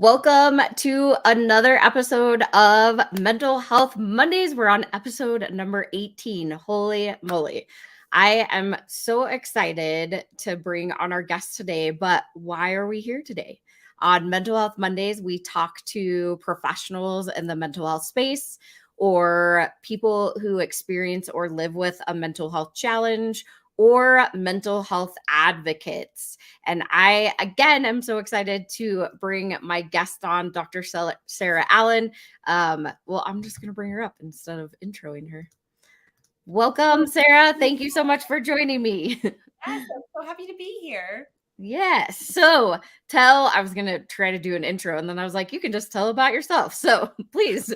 Welcome to another episode of Mental Health Mondays. We're on episode number 18. Holy moly. I am so excited to bring on our guest today, but why are we here today? On Mental Health Mondays, we talk to professionals in the mental health space or people who experience or live with a mental health challenge or mental health advocates. And I, again, am so excited to bring my guest on, Dr. Sarah Allen. Well, I'm just going to bring her up instead of introing her. Welcome, Sarah. Thank you so much for joining me. Yes, I'm so happy to be here. Yes. So I was going to try to do an intro and then I was like, you can just tell about yourself. So please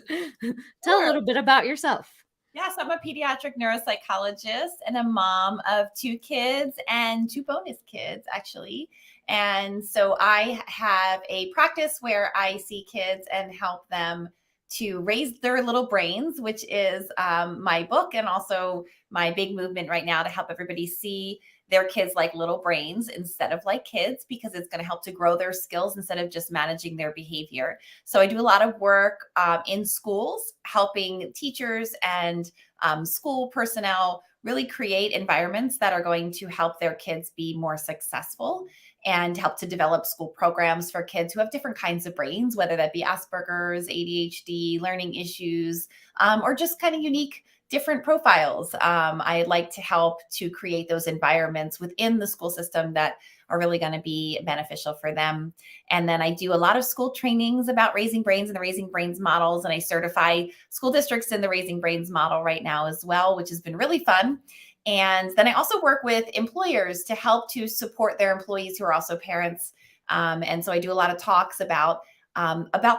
tell a little bit about yourself. Yes, I'm a pediatric neuropsychologist and a mom of 2 kids and 2 bonus kids, actually. And so I have a practice where I see kids and help them to raise their little brains, which is my book and also my big movement right now to help everybody see their kids like little brains instead of like kids, because it's going to help to grow their skills instead of just managing their behavior. So I do a lot of work in schools, helping teachers and school personnel really create environments that are going to help their kids be more successful and help to develop school programs for kids who have different kinds of brains, whether that be Asperger's, ADHD, learning issues, or just kind of unique different profiles. I like to help to create those environments within the school system that are really going to be beneficial for them. And then I do a lot of school trainings about raising brains and the raising brains models. And I certify school districts in the raising brains model right now as well, which has been really fun. And then I also work with employers to help to support their employees who are also parents. And so I do a lot of talks about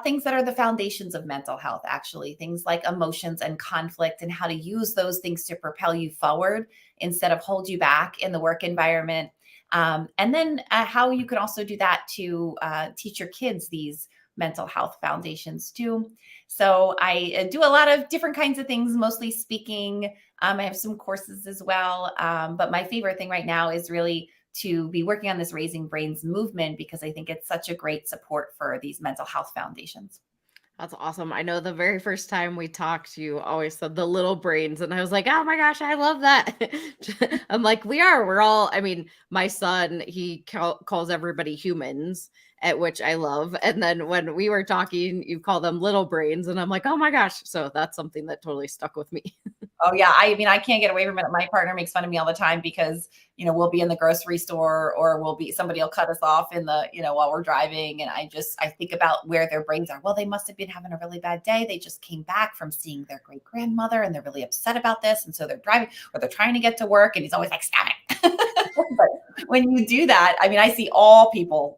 things that are the foundations of mental health, actually, things like emotions and conflict and how to use those things to propel you forward instead of hold you back in the work environment. And then how you can also do that to teach your kids these mental health foundations too. So I do a lot of different kinds of things, mostly speaking. I have some courses as well. But my favorite thing right now is really to be working on this Raising Brains movement, because I think it's such a great support for these mental health foundations. That's awesome. I know the very first time we talked, you always said the little brains. And I was like, oh my gosh, I love that. I'm like, we're all, I mean, my son, he calls everybody humans, at which I love. And then when we were talking, you call them little brains. And I'm like, oh my gosh. So that's something that totally stuck with me. Oh yeah. I mean, I can't get away from it. My partner makes fun of me all the time because, we'll be in the grocery store or somebody will cut us off in the, while we're driving. And I think about where their brains are. Well, they must've been having a really bad day. They just came back from seeing their great grandmother and they're really upset about this. And so they're driving or they're trying to get to work. And he's always like, stop it. But when you do that, I mean, I see all people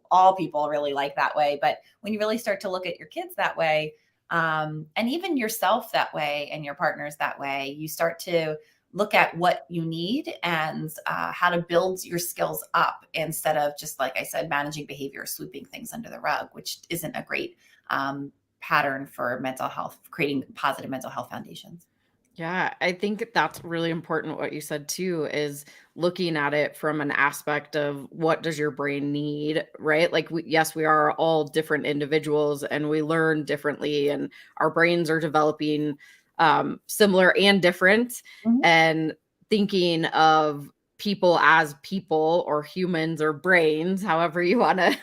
really like that way. But when you really start to look at your kids that way, and even yourself that way and your partners that way, you start to look at what you need and how to build your skills up instead of just, like I said, managing behavior, sweeping things under the rug, which isn't a great pattern for mental health, creating positive mental health foundations. Yeah, I think that's really important. What you said too is looking at it from an aspect of what does your brain need, right? Like, yes, we are all different individuals and we learn differently, and our brains are developing similar and different. Mhm. And thinking of people as people or humans or brains, however you want to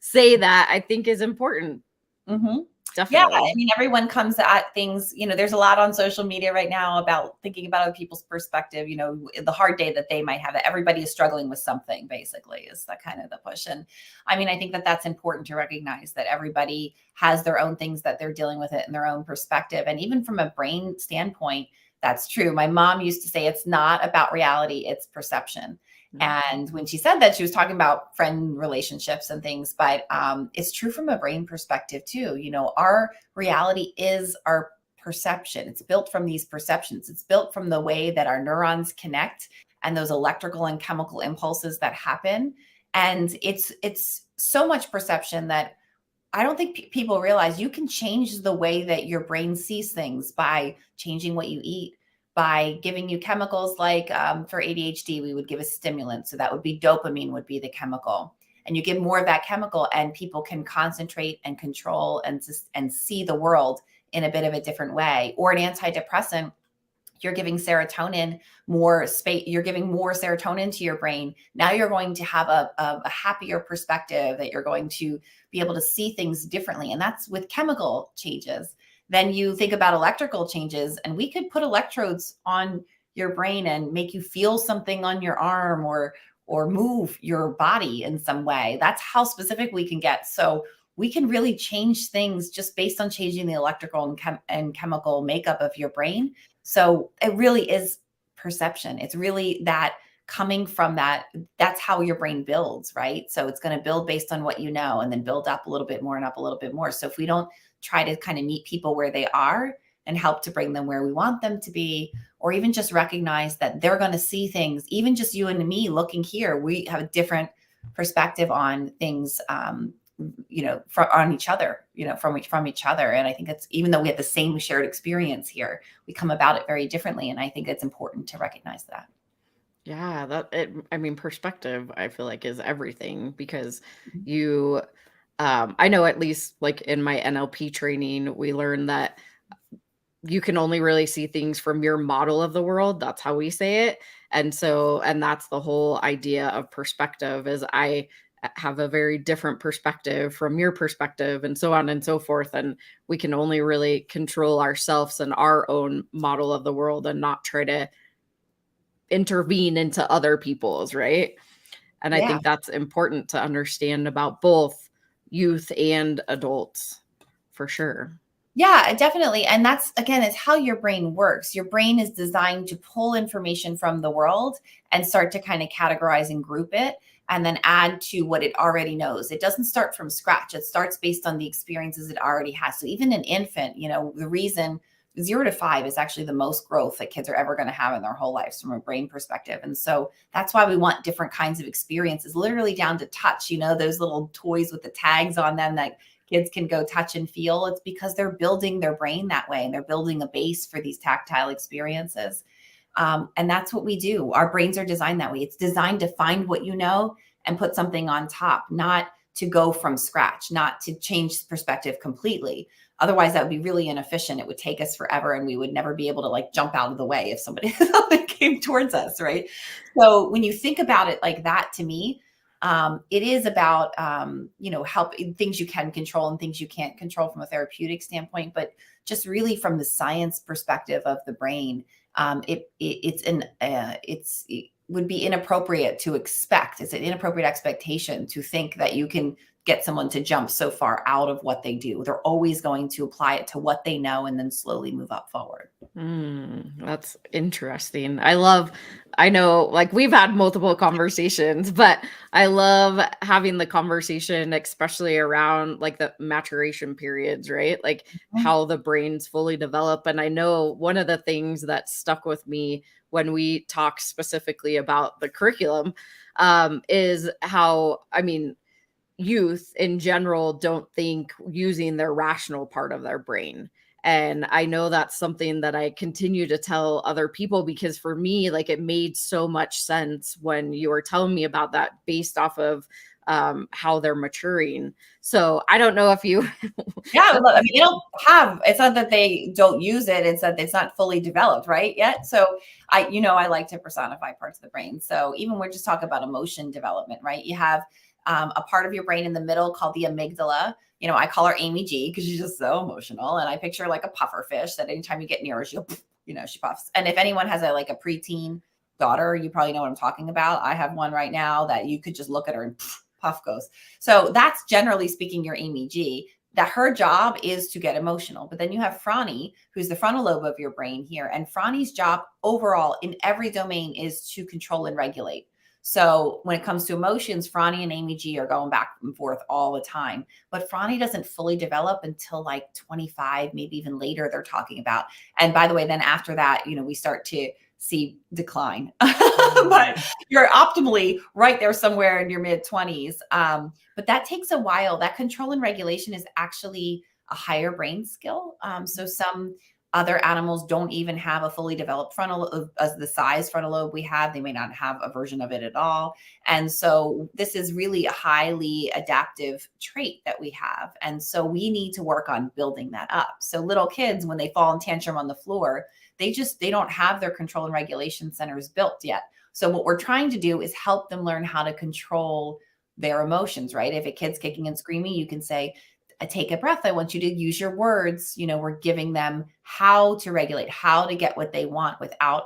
say that, I think is important. Mm-hmm. Yeah, I Definitely. mean, everyone comes at things, there's a lot on social media right now about thinking about other people's perspective, the hard day that they might have, that everybody is struggling with something, basically, is the kind of the push. And I mean, I think that that's important to recognize that everybody has their own things that they're dealing with it in their own perspective. And even from a brain standpoint, that's true. My mom used to say it's not about reality, it's perception. And when she said that, she was talking about friend relationships and things, but it's true from a brain perspective too. Our reality is our perception. It's built from these perceptions. It's built from the way that our neurons connect and those electrical and chemical impulses that happen. And it's so much perception that I don't think people realize you can change the way that your brain sees things by changing what you eat, by giving you chemicals like for ADHD, we would give a stimulant. So that would be dopamine would be the chemical. and you give more of that chemical, and people can concentrate and control and see the world in a bit of a different way. Or an antidepressant, you're giving serotonin more space, you're giving more serotonin to your brain. Now you're going to have a happier perspective, that you're going to be able to see things differently. And that's with chemical changes. Then you think about electrical changes, and we could put electrodes on your brain and make you feel something on your arm, or move your body in some way. That's how specific we can get. So we can really change things just based on changing the electrical and chemical makeup of your brain. So it really is perception. It's really that coming from that. That's how your brain builds, right? So it's going to build based on what you know, and then build up a little bit more and up a little bit more. So if we don't try to kind of meet people where they are and help to bring them where we want them to be, or even just recognize that they're going to see things, even just you and me looking here, we have a different perspective on things, on each other, from each other. And I think it's, even though we have the same shared experience here, we come about it very differently. And I think it's important to recognize that. Yeah, perspective, I feel like, is everything, because I know, at least like in my NLP training, we learn that you can only really see things from your model of the world. That's how we say it. And that's the whole idea of perspective, is I have a very different perspective from your perspective, and so on and so forth. And we can only really control ourselves and our own model of the world, and not try to intervene into other people's, right? And I think that's important to understand about both youth and adults, for sure. Yeah, definitely. And that's, again, it's how your brain works. Your brain is designed to pull information from the world and start to kind of categorize and group it, and then add to what it already knows. It doesn't start from scratch. It starts based on the experiences it already has. So even an infant, the reason 0 to 5 is actually the most growth that kids are ever going to have in their whole lives from a brain perspective. And so that's why we want different kinds of experiences, literally down to touch, those little toys with the tags on them that kids can go touch and feel. It's because they're building their brain that way, and they're building a base for these tactile experiences. And that's what we do. Our brains are designed that way. It's designed to find what you know and put something on top, not to go from scratch, not to change the perspective completely. Otherwise, that would be really inefficient. It would take us forever, and we would never be able to jump out of the way if somebody came towards us, right? So when you think about it like that, to me, it is about, help things you can control and things you can't control from a therapeutic standpoint, but just really from the science perspective of the brain. It would be inappropriate to expect. It's an inappropriate expectation to think that you can get someone to jump so far out of what they do. They're always going to apply it to what they know and then slowly move up forward. That's interesting. I know, we've had multiple conversations, but I love having the conversation, especially around the maturation periods, right? How the brains fully develop. And I know one of the things that stuck with me when we talk specifically about the curriculum, is how, youth in general don't think using their rational part of their brain. And I know that's something that I continue to tell other people, because for me, it made so much sense when you were telling me about that, based off of how they're maturing. So I don't know if you yeah, they don't have, it's not that they don't use it, it's that it's not fully developed right yet. So I like to personify parts of the brain. So even we're just talking about emotion development, right? You have a part of your brain in the middle called the amygdala. I call her Amy G because she's just so emotional. And I picture a puffer fish that anytime you get near her, she'll, she puffs. And if anyone has a preteen daughter, you probably know what I'm talking about. I have one right now that you could just look at her and puff goes. So that's, generally speaking, your Amy G. That her job is to get emotional. But then you have Franny, who's the frontal lobe of your brain here. And Franny's job overall in every domain is to control and regulate. So when it comes to emotions, Franny and Amy G are going back and forth all the time. But Franny doesn't fully develop until 25, maybe even later, they're talking about. And by the way, then after that, we start to see decline. But you're optimally right there somewhere in your mid-20s. But that takes a while. That control and regulation is actually a higher brain skill. So some Other animals don't even have a fully developed frontal lobe as the size frontal lobe we have. They may not have a version of it at all. And so this is really a highly adaptive trait that we have. And so we need to work on building that up. So little kids, when they fall in tantrum on the floor, they don't have their control and regulation centers built yet. So what we're trying to do is help them learn how to control their emotions, right? If a kid's kicking and screaming, you can say, take a breath. I want you to use your words. We're giving them how to regulate, how to get what they want without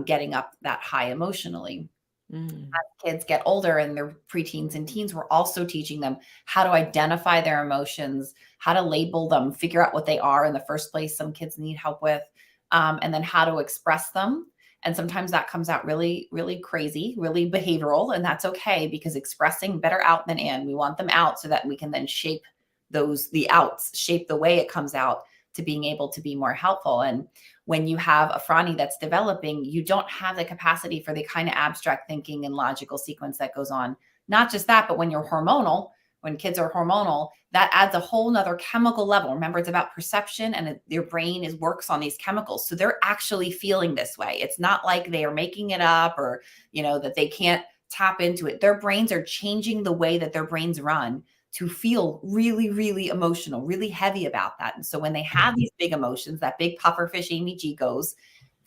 getting up that high emotionally. Mm. As kids get older and they're preteens and teens, we're also teaching them how to identify their emotions, how to label them, figure out what they are in the first place. Some kids need help with, and then how to express them. And sometimes that comes out really, really crazy, really behavioral. And that's okay, because expressing better out than in. We want them out so that we can then shape the outs, shape the way it comes out to being able to be more helpful. And when you have a Franny that's developing, you don't have the capacity for the kind of abstract thinking and logical sequence that goes on. Not just that, but when you're hormonal, when kids are hormonal, that adds a whole nother chemical level. Remember, it's about perception, and your brain works on these chemicals. So they're actually feeling this way. It's not like they are making it up, or, that they can't tap into it. Their brains are changing the way that their brains run to feel really, really emotional, really heavy about that. And so when they have these big emotions, that big pufferfish Amy G goes,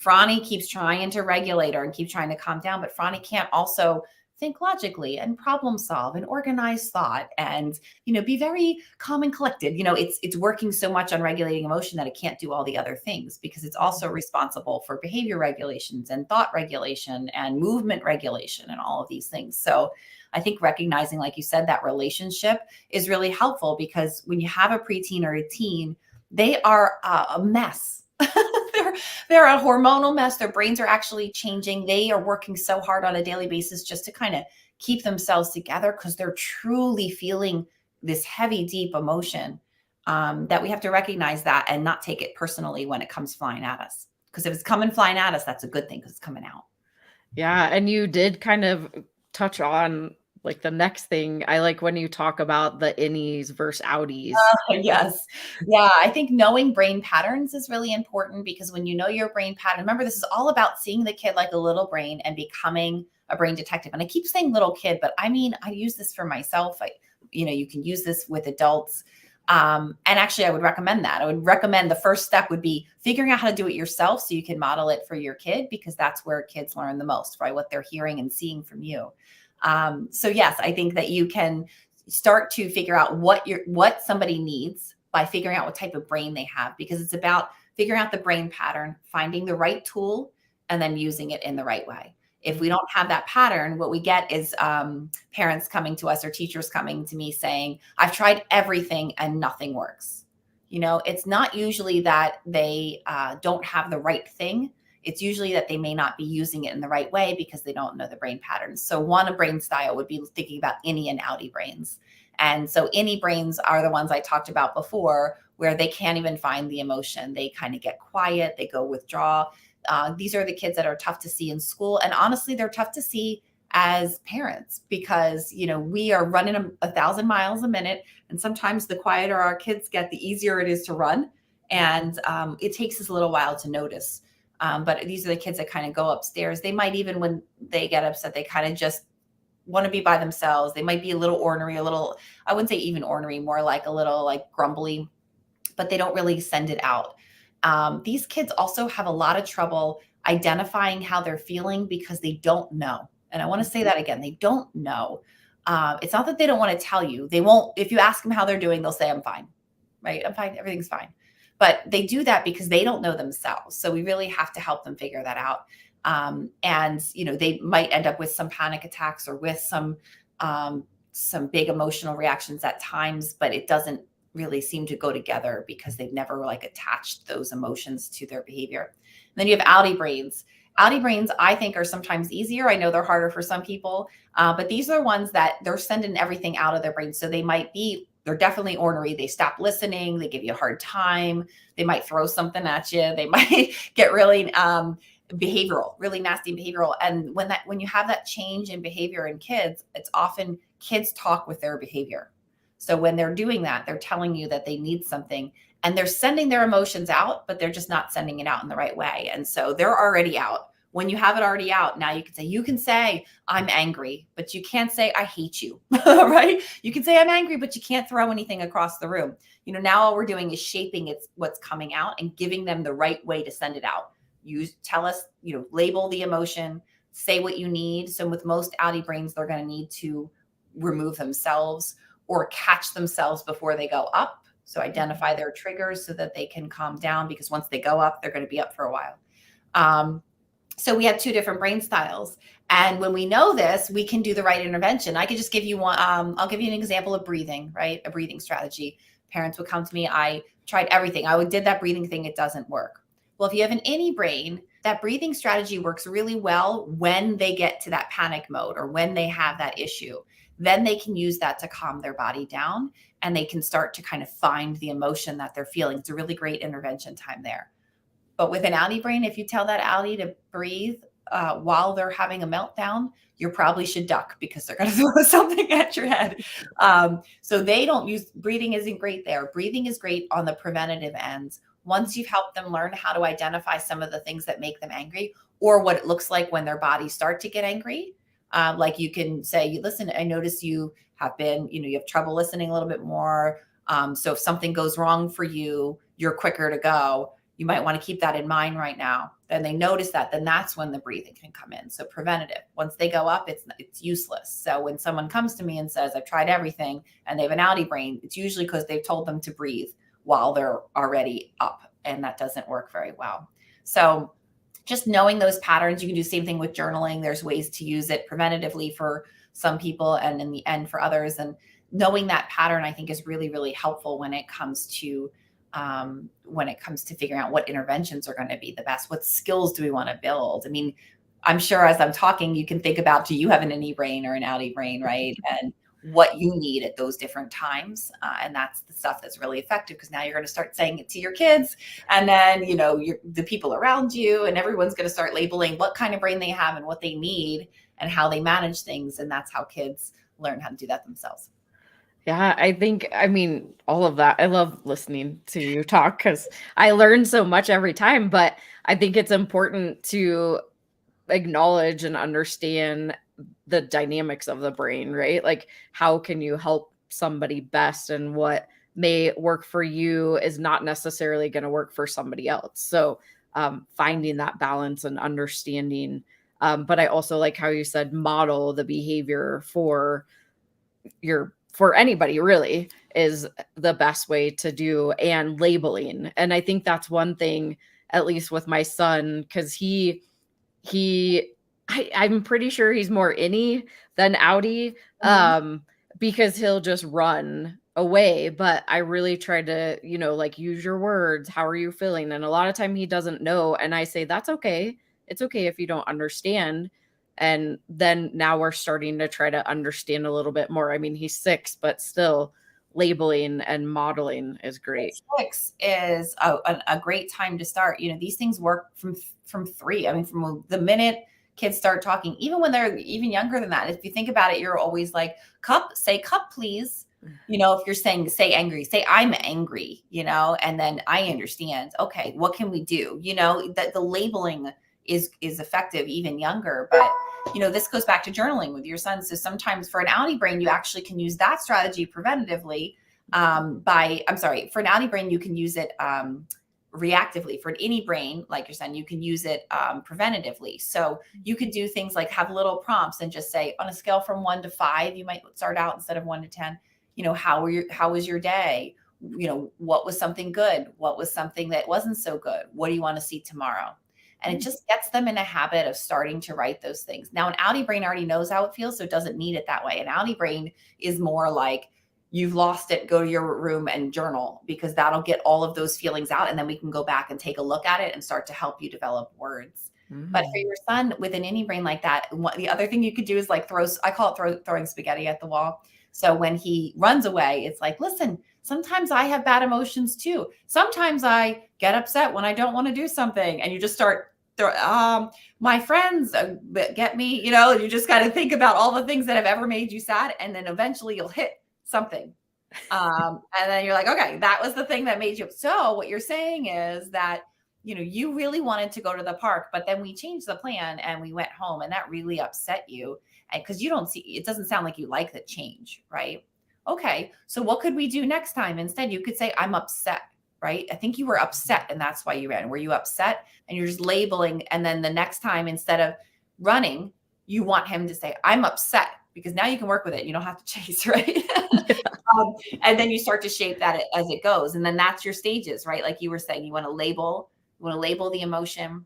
Franny keeps trying to regulate her and keep trying to calm down, but Franny can't also think logically and problem solve and organize thought and, be very calm and collected. It's working so much on regulating emotion that it can't do all the other things, because it's also responsible for behavior regulations and thought regulation and movement regulation and all of these things. So I think recognizing, like you said, that relationship is really helpful, because when you have a preteen or a teen, they are a mess. they're a hormonal mess. Their brains are actually changing. They are working so hard on a daily basis just to kind of keep themselves together, because they're truly feeling this heavy, deep emotion, that we have to recognize that and not take it personally when it comes flying at us. Because if it's coming flying at us, that's a good thing, because it's coming out. Yeah. And you did kind of touch on like the next thing. I like when you talk about the innies versus outies. Yes. Yeah. I think knowing brain patterns is really important, because when you know your brain pattern, remember, this is all about seeing the kid like a little brain and becoming a brain detective. And I keep saying little kid, but I mean, I use this for myself. You can use this with adults. And actually, I would recommend that. I would recommend the first step would be figuring out how to do it yourself, so you can model it for your kid, because that's where kids learn the most, right? What they're hearing and seeing from you. So yes, I think that you can start to figure out what somebody needs by figuring out what type of brain they have, because it's about figuring out the brain pattern, finding the right tool, and then using it in the right way. If we don't have that pattern, what we get is parents coming to us or teachers coming to me saying, I've tried everything and nothing works. It's not usually that they don't have the right thing. It's usually that they may not be using it in the right way, because they don't know the brain patterns. So a brain style would be thinking about innie and outie brains. And so innie brains are the ones I talked about before, where they can't even find the emotion. They kind of get quiet, they go withdraw. These are the kids that are tough to see in school. And honestly, they're tough to see as parents, because, we are running 1,000 miles a minute. And sometimes the quieter our kids get, the easier it is to run. And it takes us a little while to notice. But these are the kids that kind of go upstairs. They might, even when they get upset, they kind of just want to be by themselves. They might be a little ornery, I wouldn't say even ornery, more like a little like grumbly, but they don't really send it out. These kids also have a lot of trouble identifying how they're feeling, because they don't know. And I want to say that again, they don't know. It's not that they don't want to tell you. They won't. If you ask them how they're doing, they'll say, I'm fine, right? I'm fine. Everything's fine. But they do that because they don't know themselves. So we really have to help them figure that out. And they might end up with some panic attacks or with some big emotional reactions at times, but it doesn't really seem to go together, because they've never like attached those emotions to their behavior. And then you have outie brains. Outie brains, I think, are sometimes easier. I know they're harder for some people, but these are ones that they're sending everything out of their brain. So they're definitely ornery. They stop listening. They give you a hard time. They might throw something at you. They might get really behavioral, really nasty behavioral. And when you have that change in behavior in kids, it's often kids talk with their behavior. So when they're doing that, they're telling you that they need something. and they're sending their emotions out, but they're just not sending it out in the right way. And so they're already out. When you have it already out, now you can say, I'm angry, but you can't say, I hate you, right? You can say, I'm angry, but you can't throw anything across the room. Now all we're doing is shaping what's coming out and giving them the right way to send it out. You tell us, label the emotion, say what you need. So with most outie brains, they're going to need to remove themselves or catch themselves before they go up. So identify their triggers so that they can calm down, because once they go up, they're going to be up for a while. So we have two different brain styles. And when we know this, we can do the right intervention. I could just give you one. I'll give you an example of breathing, right? A breathing strategy. Parents would come to me. I tried everything. did that breathing thing. It doesn't work. Well, if you have an innie brain, that breathing strategy works really well when they get to that panic mode or when they have that issue. Then they can use that to calm their body down, and they can start to kind of find the emotion that they're feeling. It's a really great intervention time there. But with an outie brain, if you tell that outie to breathe while they're having a meltdown, you probably should duck, because they're going to throw something at your head. So they don't use, breathing isn't great there. Breathing is great on the preventative ends. Once you've helped them learn how to identify some of the things that make them angry, or what it looks like when their bodies start to get angry. Like you can say, listen, I notice you have been, you have trouble listening a little bit more. So if something goes wrong for you, you're quicker to go. You might want to keep that in mind right now. Then they notice that, then that's when the breathing can come in. So preventative. Once they go up, it's useless. So when someone comes to me and says, I've tried everything, and they have an outie brain, it's usually because they've told them to breathe while they're already up, and that doesn't work very well. So just knowing those patterns, you can do the same thing with journaling. There's ways to use it preventatively for some people and in the end for others. And knowing that pattern, I think, is really, really helpful when it comes to figuring out what interventions are going to be the best. What skills do we want to build? I mean, I'm sure as I'm talking, you can think about, do you have an innie brain or an outie brain, right? And what you need at those different times. And that's the stuff that's really effective, because now you're going to start saying it to your kids, and then, the people around you, and everyone's going to start labeling what kind of brain they have and what they need and how they manage things. And that's how kids learn how to do that themselves. Yeah, I mean, all of that. I love listening to you talk, because I learn so much every time, but I think it's important to acknowledge and understand the dynamics of the brain, right? Like, how can you help somebody best, and what may work for you is not necessarily going to work for somebody else. So finding that balance and understanding. But I also like how you said model the behavior for anybody, really, is the best way to do, and labeling. And I think that's one thing, at least with my son, because I'm pretty sure he's more innie than outie, because he'll just run away. But I really try to, use your words. How are you feeling? And a lot of time he doesn't know. And I say, that's okay. It's okay if you don't understand. And then now we're starting to try to understand a little bit more. I mean, he's 6, but still labeling and modeling is great. 6 is a great time to start. These things work from 3. I mean, from the minute kids start talking, even when they're even younger than that. If you think about it, you're always like, say cup, please. If you're saying, say angry, say I'm angry, and then I understand. Okay, what can we do? That the labeling is effective even younger. But this goes back to journaling with your son. So sometimes for an outie brain, you actually can use that strategy preventatively. For an outie brain, you can use it reactively. For an innie brain, like your son, you can use it preventatively. So you could do things like have little prompts and just say, on a scale from 1 to 5, you might start out, instead of 1 to 10, how was your day? What was something good? What was something that wasn't so good? What do you want to see tomorrow? And it just gets them in a habit of starting to write those things. Now, an outie brain already knows how it feels, so it doesn't need it that way. An outie brain is more like, you've lost it, go to your room and journal, because that'll get all of those feelings out. And then we can go back and take a look at it and start to help you develop words. But for your son with an innie brain like that, the other thing you could do is like I call it throwing spaghetti at the wall. So when he runs away, it's like, listen, sometimes I have bad emotions too. Sometimes I get upset when I don't want to do something. And you just start, my friends get me, you just got to think about all the things that have ever made you sad. And then eventually you'll hit something. And then you're like, okay, that was the thing that made you. So what you're saying is that, you really wanted to go to the park, but then we changed the plan and we went home, and that really upset you. And because it doesn't sound like you like the change, right? Okay. So what could we do next time? Instead, you could say, I'm upset, right? I think you were upset and that's why you ran. Were you upset? And you're just labeling. And then the next time, instead of running, you want him to say, I'm upset, because now you can work with it. You don't have to chase, right? And then you start to shape that as it goes. And then that's your stages, right? Like you were saying, you want to label the emotion.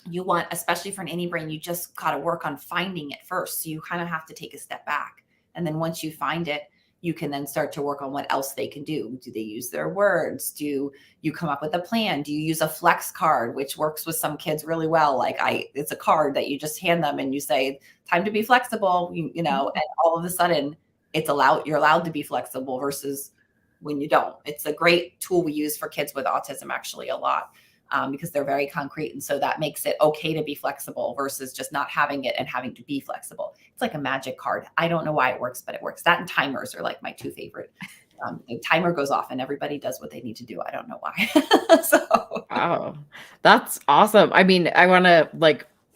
You want, especially for an any brain, you just got to work on finding it first. So you kind of have to take a step back. And then once you find it, you can then start to work on what else they can do. Do they use their words? Do you come up with a plan? Do you use a flex card, which works with some kids really well? It's a card that you just hand them and you say, time to be flexible, and all of a sudden you're allowed to be flexible versus when you don't. It's a great tool we use for kids with autism actually a lot. Because they're very concrete. And so that makes it okay to be flexible versus just not having it and having to be flexible. It's like a magic card. I don't know why it works, but it works. That and timers are like my two favorite. The timer goes off and everybody does what they need to do. I don't know why. So. Wow, that's awesome. I mean, I want to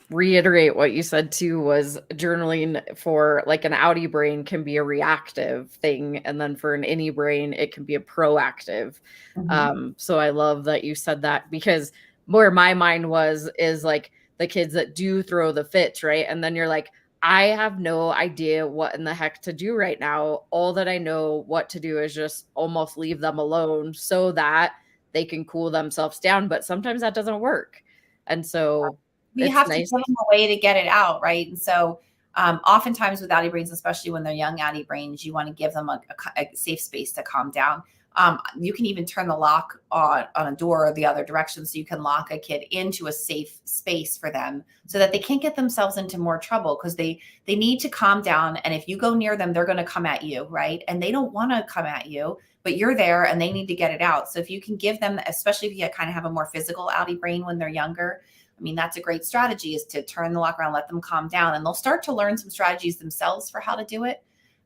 reiterate what you said too, was journaling for like an outie brain can be a reactive thing. And then for an innie brain, it can be a proactive. So I love that you said that, because where my mind is like the kids that do throw the fits, right? And then you're like, I have no idea what in the heck to do right now. All that I know what to do is just almost leave them alone so that they can cool themselves down. But sometimes that doesn't work. And so you have to give them a way to get it out, right? And so oftentimes with outie brains, especially when they're young outie brains, you want to give them a safe space to calm down. You can even turn the lock on a door the other direction, so you can lock a kid into a safe space for them so that they can't get themselves into more trouble, because they need to calm down. And if you go near them, they're going to come at you, right? And they don't want to come at you, but you're there and they need to get it out. So if you can give them, especially if you kind of have a more physical outie brain when they're younger, I mean, that's a great strategy, is to turn the lock around, let them calm down, and they'll start to learn some strategies themselves for how to do it.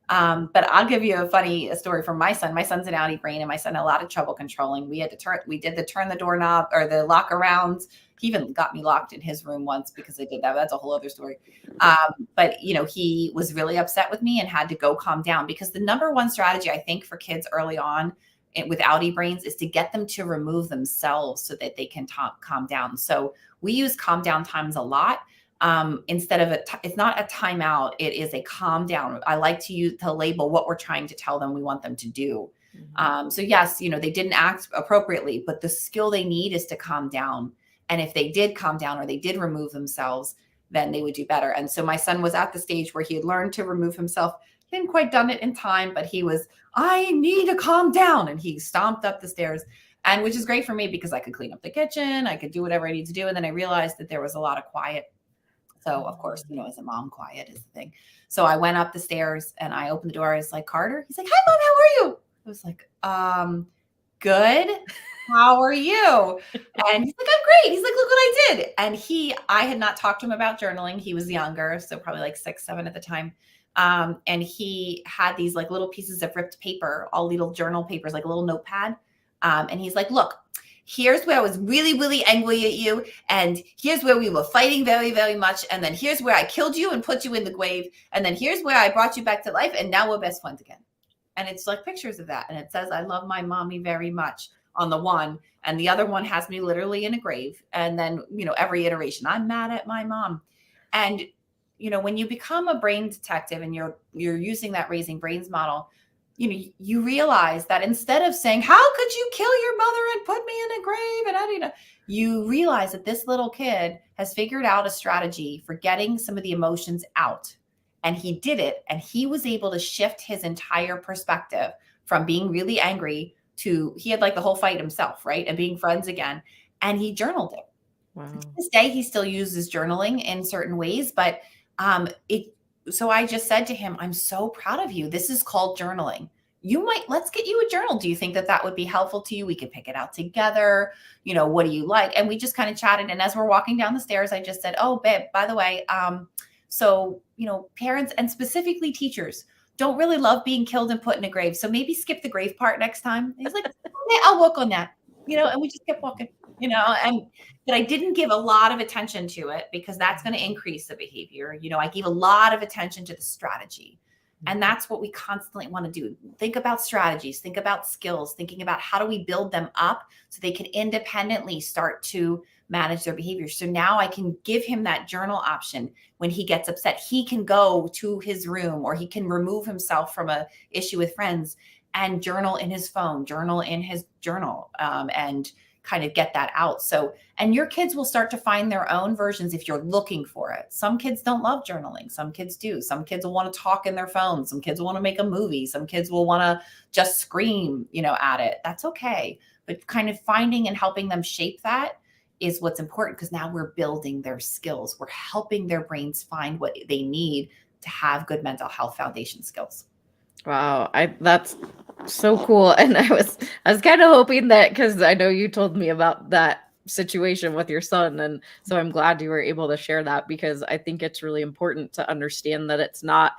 But I'll give you a story from my son. My son's an outie brain, and my son had a lot of trouble controlling. We did the turn the doorknob or the lock around. He even got me locked in his room once because I did that. That's a whole other story. But he was really upset with me and had to go calm down, because the number one strategy I think for kids early on with outie brains is to get them to remove themselves so that they can calm down. So we use calm down times a lot. Instead of it's not a timeout, it is a calm down. I like to label what we're trying to tell them we want them to do. So yes, they didn't act appropriately, but the skill they need is to calm down. And if they did calm down or they did remove themselves, then they would do better. And so my son was at the stage where he had learned to remove himself. He hadn't quite done it in time, but I need to calm down. And he stomped up the stairs, and which is great for me because I could clean up the kitchen. I could do whatever I need to do. And then I realized that there was a lot of quiet. So of course, as a mom, quiet is the thing. So I went up the stairs and I opened the door. I was like, Carter. He's like, hi, Mom, how are you? I was like, good. How are you? And he's like, I'm great. He's like, look what I did. And I had not talked to him about journaling. He was younger, so probably like 6, 7 at the time. And he had these like little pieces of ripped paper, all little journal papers, like a little notepad. And he's like, look, here's where I was really, really angry at you. And here's where we were fighting very, very much. And then here's where I killed you and put you in the grave. And then here's where I brought you back to life. And now we're best friends again. And it's like pictures of that. And it says, I love my mommy very much on the one. And the other one has me literally in a grave. And then, every iteration, I'm mad at my mom. And, when you become a brain detective and you're using that raising brains model, you realize that instead of saying, how could you kill your mother and put me in a grave? And I don't know, you realize that this little kid has figured out a strategy for getting some of the emotions out. And he did it. And he was able to shift his entire perspective from being really angry to, he had like the whole fight himself, right? And being friends again. And he journaled it. Wow. To this day, he still uses journaling in certain ways, but so I just said to him, I'm so proud of you. This is called journaling. Let's get you a journal. Do you think that would be helpful to you? We can pick it out together. What do you like? And we just kind of chatted. And as we're walking down the stairs, I just said, oh, babe, by the way, so, parents and specifically teachers, don't really love being killed and put in a grave. So maybe skip the grave part next time. He's like, okay, I'll work on that, and we just kept walking, but I didn't give a lot of attention to it because that's going to increase the behavior. I gave a lot of attention to the strategy. And that's what we constantly want to do. Think about strategies, think about skills, thinking about how do we build them up so they can independently start to manage their behavior. So now I can give him that journal option. When he gets upset, he can go to his room, or he can remove himself from a issue with friends and journal in his phone, journal in his journal, and kind of get that out. So, and your kids will start to find their own versions if you're looking for it. Some kids don't love journaling. Some kids do. Some kids will want to talk in their phone. Some kids will want to make a movie. Some kids will want to just scream, at it. That's okay. But kind of finding and helping them shape that is what's important, because now we're building their skills. We're helping their brains find what they need to have good mental health foundation skills. Wow, that's so cool. And I was kind of hoping that, because I know you told me about that situation with your son, and so I'm glad you were able to share that, because I think it's really important to understand that it's not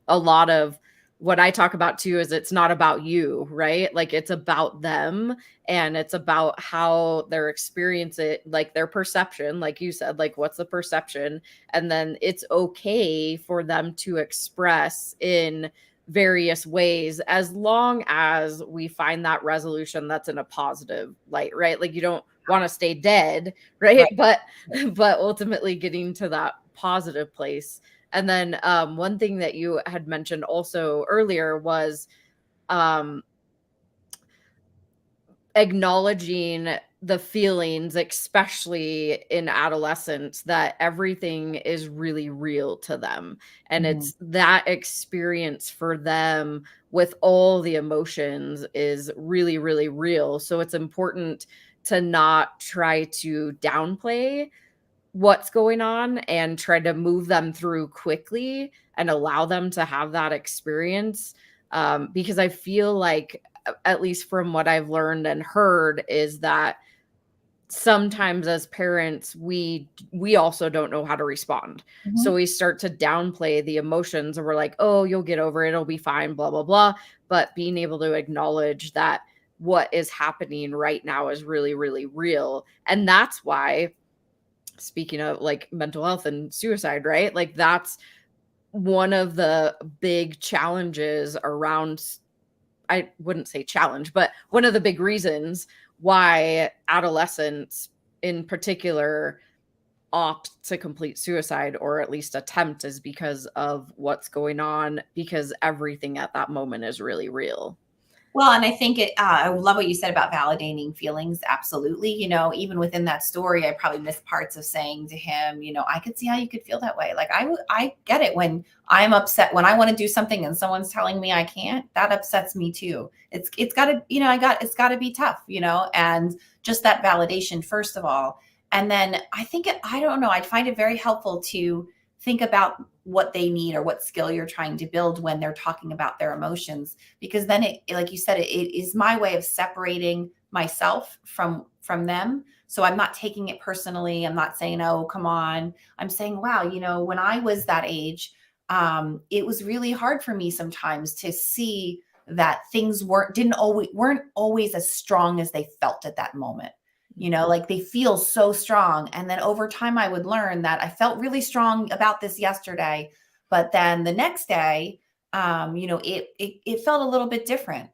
a lot of what I talk about too is it's not about you, right? Like, it's about them, and it's about how their experience it, like their perception, like you said, like what's the perception, and then it's okay for them to express in various ways, as long as we find that resolution that's in a positive light, right? Like, you don't want to stay dead, right? But ultimately getting to that positive place. And then one thing that you had mentioned also earlier was acknowledging the feelings, especially in adolescence, that everything is really real to them. And it's that experience for them with all the emotions is really, really real. So it's important to not try to downplay what's going on and try to move them through quickly and allow them to have that experience. Because I feel like, at least from what I've learned and heard, is that sometimes as parents, we also don't know how to respond. So we start to downplay the emotions, and we're like, oh, you'll get over it, it'll be fine, blah, blah, blah. But being able to acknowledge that what is happening right now is really, really real. And that's why, speaking of like mental health and suicide, right? Like, that's one of the big challenges around, I wouldn't say challenge, but one of the big reasons why adolescents in particular opt to complete suicide, or at least attempt, is because of what's going on, because everything at that moment is really real. Well, and I think I love what you said about validating feelings. Absolutely. Even within that story, I probably missed parts of saying to him, I could see how you could feel that way. Like, I get it when I'm upset, when I want to do something and someone's telling me I can't, that upsets me too. It's gotta, it's gotta be tough, and just that validation, first of all. And then I don't know, I'd find it very helpful to think about what they need or what skill you're trying to build when they're talking about their emotions, because then it, like you said, it is my way of separating myself from them. So I'm not taking it personally. I'm not saying, oh, come on. I'm saying, wow, when I was that age, it was really hard for me sometimes to see that things weren't always as strong as they felt at that moment. Like, they feel so strong. And then over time, I would learn that I felt really strong about this yesterday, but then the next day, it felt a little bit different,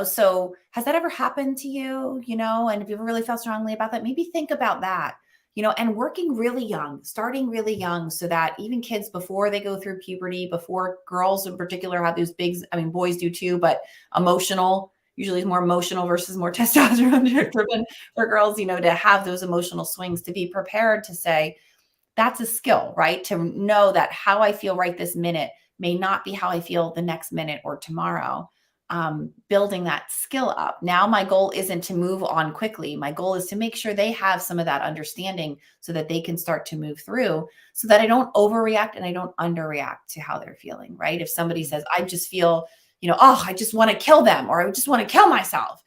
so has that ever happened to you, and if you ever really felt strongly about that, maybe think about that, and working really young, starting really young, so that even kids before they go through puberty, before girls in particular have those big, boys do too, but usually is more emotional versus more testosterone driven for girls, to have those emotional swings, to be prepared to say, that's a skill, right? To know that how I feel right this minute may not be how I feel the next minute or tomorrow. Building that skill up. Now, my goal isn't to move on quickly. My goal is to make sure they have some of that understanding so that they can start to move through, so that I don't overreact and I don't underreact to how they're feeling, right? If somebody says, I just feel, oh, I just want to kill them, or I just want to kill myself,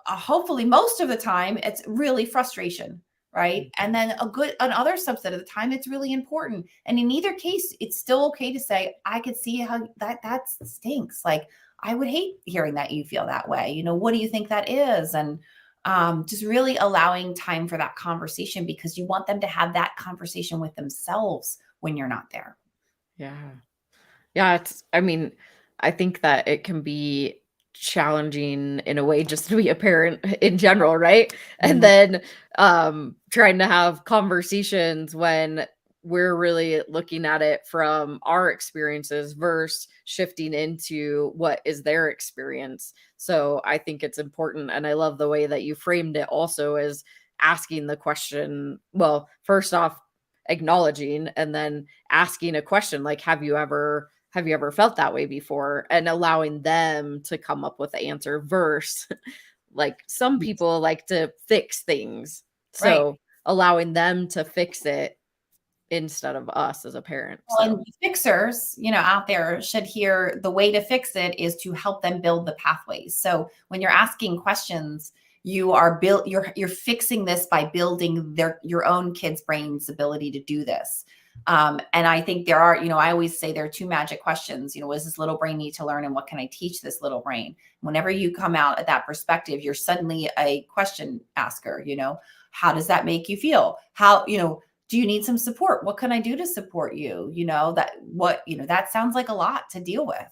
hopefully most of the time it's really frustration, right? And then another subset of the time, it's really important. And in either case, it's still okay to say, I could see how that stinks. Like, I would hate hearing that you feel that way. What do you think that is? And just really allowing time for that conversation, because you want them to have that conversation with themselves when you're not there. Yeah. Yeah, I think that it can be challenging in a way just to be a parent in general, right? And Mhm. then trying to have conversations when we're really looking at it from our experiences versus shifting into what is their experience. So I think it's important, and I love the way that you framed it also as asking the question, well, first off, acknowledging and then asking a question like, have you ever felt that way before, and allowing them to come up with the answer versus like some people like to fix things, Right. so allowing them to fix it instead of us as a parent. Well, So and fixers, out there should hear the way to fix it is to help them build the pathways. So when you're asking questions, you're fixing this by building your own kids' brain's ability to do this. And I think there are, I always say there are two magic questions. What does this little brain need to learn, and what can I teach this little brain? Whenever you come out at that perspective, you're suddenly a question asker. How does that make you feel? How, do you need some support? What can I do to support you? That sounds like a lot to deal with.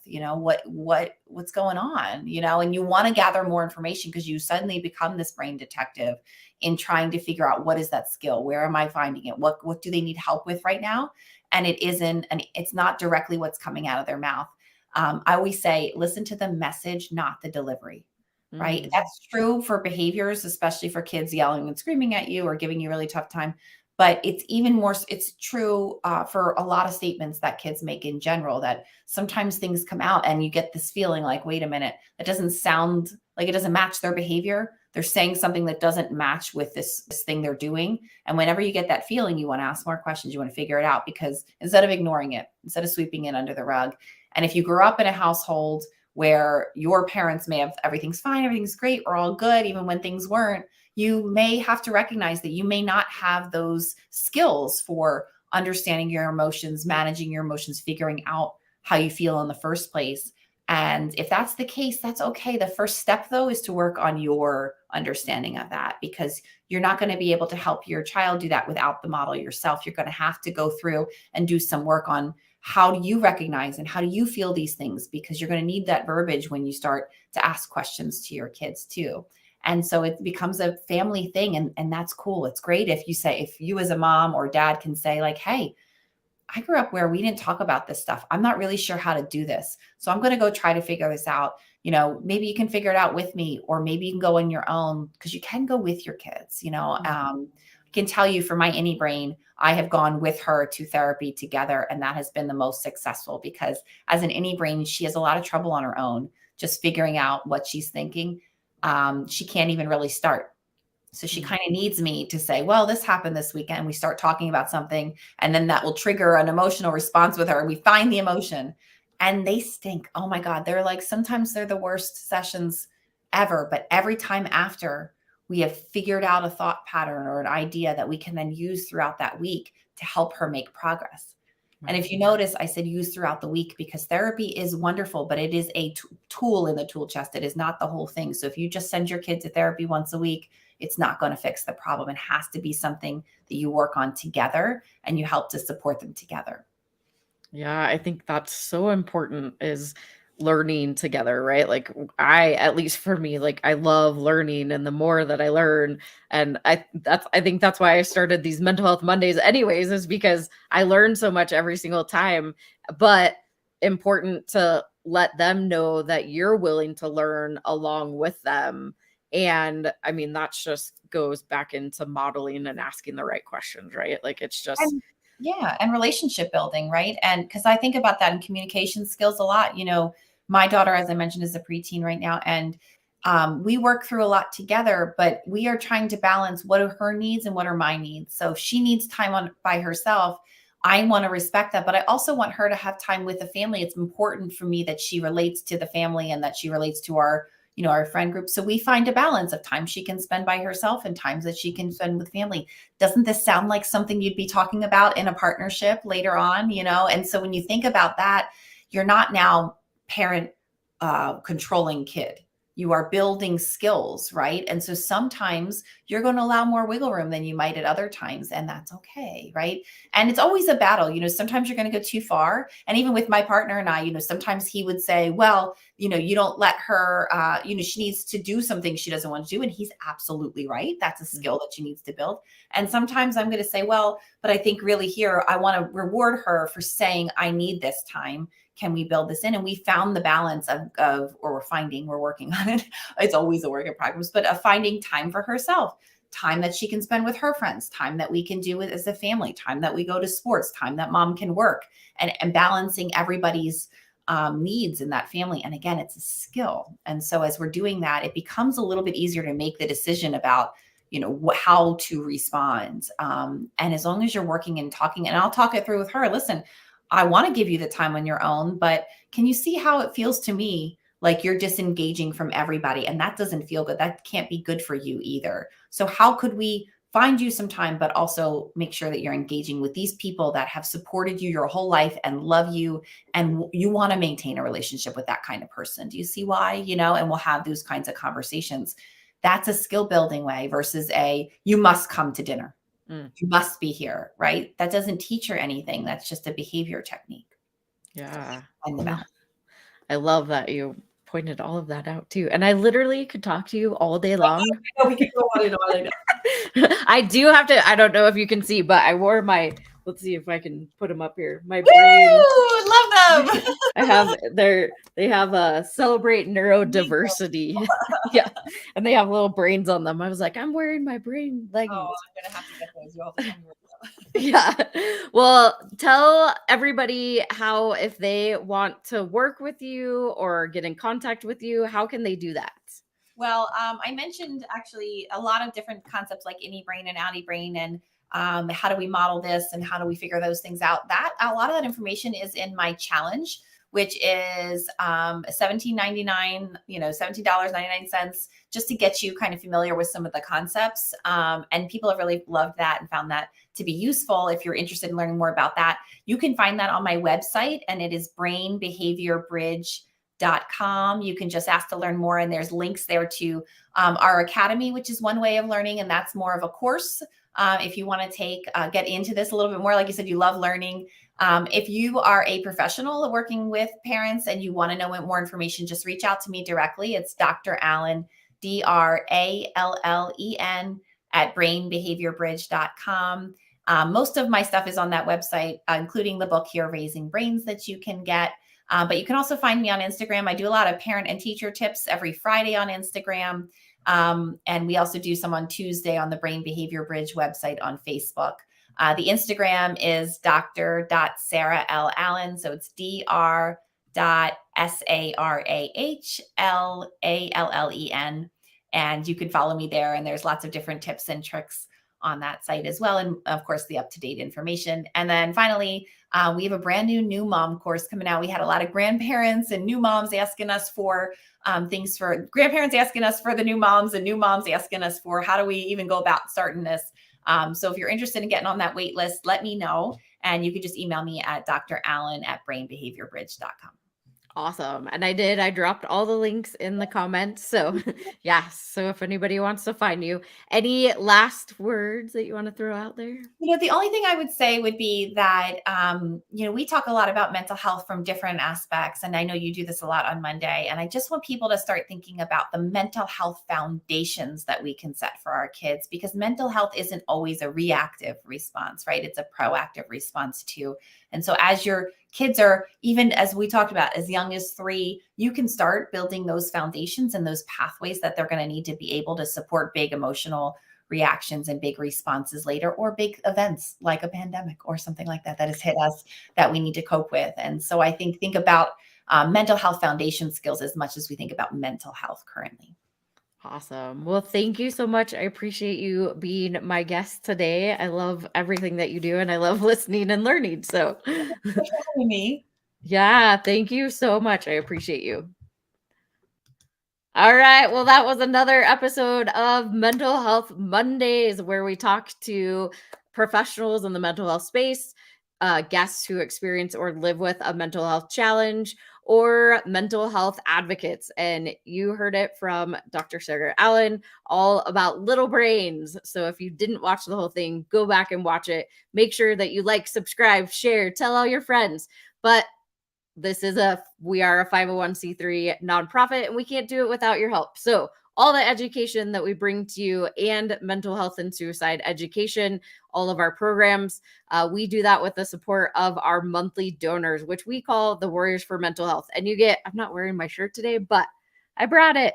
What's going on, and you want to gather more information, because you suddenly become this brain detective in trying to figure out, what is that skill? Where am I finding it? What do they need help with right now? And it's not directly what's coming out of their mouth. I always say, listen to the message, not the delivery. Right. mm, That's true for behaviors, especially for kids yelling and screaming at you or giving you a really tough time. But it's true for a lot of statements that kids make in general, that sometimes things come out and you get this feeling like, wait a minute, that doesn't sound like, it doesn't match their behavior. They're saying something that doesn't match with this thing they're doing. And whenever you get that feeling, you want to ask more questions. You want to figure it out, because instead of ignoring it, instead of sweeping it under the rug. And if you grew up in a household where your parents may have, everything's fine, everything's great, we're all good, even when things weren't, you may have to recognize that you may not have those skills for understanding your emotions, managing your emotions, figuring out how you feel in the first place. And if that's the case, that's okay. The first step, though, is to work on your understanding of that, because you're not going to be able to help your child do that without the model yourself. You're going to have to go through and do some work on, how do you recognize and how do you feel these things, because you're going to need that verbiage when you start to ask questions to your kids too. And so it becomes a family thing. And that's cool. It's great if you as a mom or dad can say, like, hey, I grew up where we didn't talk about this stuff. I'm not really sure how to do this. So I'm going to go try to figure this out. Maybe you can figure it out with me, or maybe you can go on your own, because you can go with your kids. I can tell you, for my any brain, I have gone with her to therapy together. And that has been the most successful, because as an any brain, she has a lot of trouble on her own, just figuring out what she's thinking. She can't even really start. So she kind of needs me to say, well, this happened this weekend. We start talking about something, and then that will trigger an emotional response with her. We find the emotion, and they stink. Oh my God. Sometimes they're the worst sessions ever. But every time after, we have figured out a thought pattern or an idea that we can then use throughout that week to help her make progress. And if you notice, I said use throughout the week, because therapy is wonderful, but it is a tool in the tool chest. It is not the whole thing. So if you just send your kid to therapy once a week, it's not going to fix the problem. It has to be something that you work on together, and you help to support them together. yeah, I think that's so important, is learning together, right? Like, at least for me, like, I love learning, and the more that I learn, and I think that's why I started these mental health Mondays anyways, is because I learn so much every single time. But important to let them know that you're willing to learn along with them. And that just goes back into modeling and asking the right questions, right? Like, it's just And yeah, and relationship building, right? And because I think about that in communication skills a lot. My daughter, as I mentioned, is a preteen right now, and we work through a lot together, but we are trying to balance what are her needs and what are my needs. So if she needs time by herself, I want to respect that, but I also want her to have time with the family. It's important for me that she relates to the family, and that she relates to our our friend group. So we find a balance of time she can spend by herself and times that she can spend with family. Doesn't this sound like something you'd be talking about in a partnership later on? And so when you think about that, you're not now parent controlling kid. You are building skills, right? And so sometimes you're going to allow more wiggle room than you might at other times, and that's okay, right? And it's always a battle. Sometimes you're going to go too far. And even with my partner and I, sometimes he would say, well, you don't let her, she needs to do something she doesn't want to do. And he's absolutely right. That's a skill that she needs to build. And sometimes I'm going to say, well, but I think really here, I want to reward her for saying, I need this time. Can we build this in? And we found the balance we're working on it. It's always a work in progress, but of finding time for herself, time that she can spend with her friends, time that we can do it as a family, time that we go to sports, time that mom can work, and balancing everybody's needs in that family. And again, it's a skill. And so as we're doing that, it becomes a little bit easier to make the decision about how to respond. And as long as you're working and talking, and I'll talk it through with her, listen, I want to give you the time on your own, but can you see how it feels to me like you're disengaging from everybody? And that doesn't feel good. That can't be good for you either. So how could we find you some time, but also make sure that you're engaging with these people that have supported you your whole life and love you, and you want to maintain a relationship with that kind of person? Do you see why? And we'll have those kinds of conversations. That's a skill building way versus you must come to dinner. You must be here, right? That doesn't teach her anything. That's just a behavior technique. Yeah. And I love that you pointed all of that out too. And I literally could talk to you all day long. I know we could go on and on. I do have to, I don't know if you can see, but I wore let's see if I can put them up here. My brain. Love them. They have a celebrate neurodiversity. Yeah. And they have little brains on them. I was like, I'm wearing my brain leggings. Oh, I'm going to have to get those. You'll have to tell me yeah. Well, tell everybody how, if they want to work with you or get in contact with you, how can they do that? Well, I mentioned actually a lot of different concepts like innie brain and outie brain, and how do we model this and how do we figure those things out? A lot of that information is in my challenge, which is $17.99, $17.99, just to get you kind of familiar with some of the concepts. And people have really loved that and found that to be useful. If you're interested in learning more about that, you can find that on my website, and it is brainbehaviorbridge.com. You can just ask to learn more, and there's links there to our academy, which is one way of learning, and that's more of a course. If you want to get into this a little bit more, like you said, you love learning. If you are a professional working with parents and you want to know more information, just reach out to me directly. It's Dr. Allen, DRALLEN at brainbehaviorbridge.com. Most of my stuff is on that website, including the book here, Raising Brains, that you can get. But you can also find me on Instagram. I do a lot of parent and teacher tips every Friday on Instagram. And we also do some on Tuesday on the Brain Behavior Bridge website on Facebook. The Instagram is dr.sarah.l.allen. So it's dr.sarahLallen. And you can follow me there. And there's lots of different tips and tricks on that site as well. And of course, the up-to-date information. And then finally, we have a brand new mom course coming out. We had a lot of grandparents and new moms asking us for things, for grandparents asking us for the new moms, and new moms asking us for how do we even go about starting this. So if you're interested in getting on that wait list, let me know. And you can just email me at drallen@brainbehaviorbridge.com. Awesome. And I dropped all the links in the comments. So yes. So if anybody wants to find you, any last words that you want to throw out there? The only thing I would say would be that, we talk a lot about mental health from different aspects. And I know you do this a lot on Monday. And I just want people to start thinking about the mental health foundations that we can set for our kids, because mental health isn't always a reactive response, right? It's a proactive response too. And so as your kids are, even as we talked about, as young as 3, you can start building those foundations and those pathways that they're going to need to be able to support big emotional reactions and big responses later, or big events like a pandemic or something like that has hit us that we need to cope with. And so I think about mental health foundation skills as much as we think about mental health currently. Awesome. Well, thank you so much. I appreciate you being my guest today. I love everything that you do, and I love listening and learning. So Thanks for having me. Yeah, thank you so much. I appreciate you. All right. Well, that was another episode of Mental Health Mondays, where we talk to professionals in the mental health space, guests who experience or live with a mental health challenge, or mental health advocates. And you heard it from Dr. Sarah Allen, all about little brains. So if you didn't watch the whole thing, go back and watch it. Make sure that you like, subscribe, share, tell all your friends. But we are a 501c3 nonprofit, and we can't do it without your help. So all the education that we bring to you, and mental health and suicide education, all of our programs, we do that with the support of our monthly donors, which we call the Warriors for Mental Health. And you get, I'm not wearing my shirt today, but I brought it.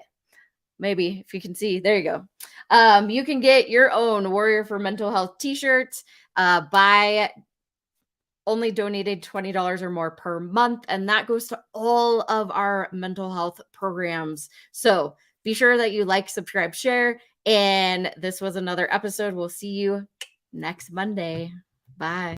Maybe if you can see, there you go. You can get your own Warrior for Mental Health t-shirts by only donated $20 or more per month. And that goes to all of our mental health programs. So be sure that you like, subscribe, share. And this was another episode. We'll see you next Monday. Bye.